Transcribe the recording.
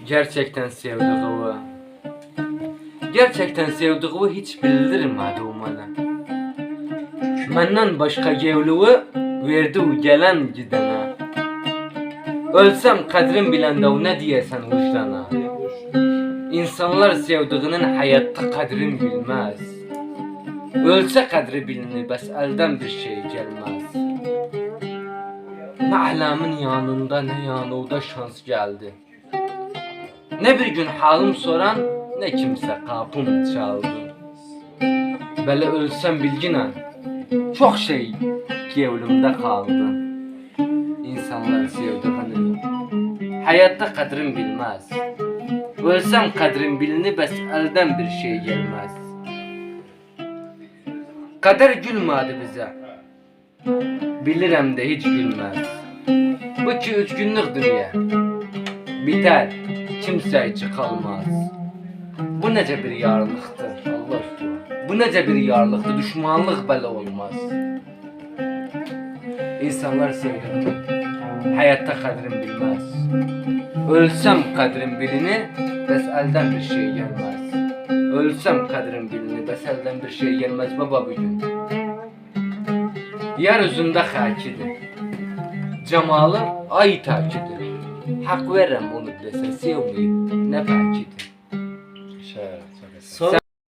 Gerçekten sevdiği, gerçekten sevdiği hiç bildirmedi o bana. Menden başka gevluğu verdi o gelen gidene. Ölsem kadrim bilende o ne diyesen vicdana. İnsanlar sevdiğinin hayatta kadrim bilmez. Ölse kadri bilinir, bes elden bir şey gelmez. Ne ahlamın yanında ne yanında şans geldi. Ne bir gün halim soran, ne kimse kapım çaldı. Böyle ölsem bilginen, çok şey gevlimde kaldı. İnsanlar sevdiğini hayatta kadrim bilmez. Ölsem kadrim bilinir, bes elden bir şey gelmez. Kader gülmedi bize, bilirem de hiç gülmez. Bu 2-3 günlük dünya biter, kimse içi kalmaz. Bu nece bir yarlıktır Allah aşkına. Bu nece bir yarlıktır, düşmanlık böyle olmaz. İnsanlar sevdiğini hayatta kadrim bilmez. Ölsem kadrim bilini, bes elden bir şey gelmez. Ölsem kadrim bilini, bes elden bir şey gelmez baba bugün. Yeryüzünde hakidir, cemalı ay takidir. Hak verem onu bilese sevmeyip ne pakidir.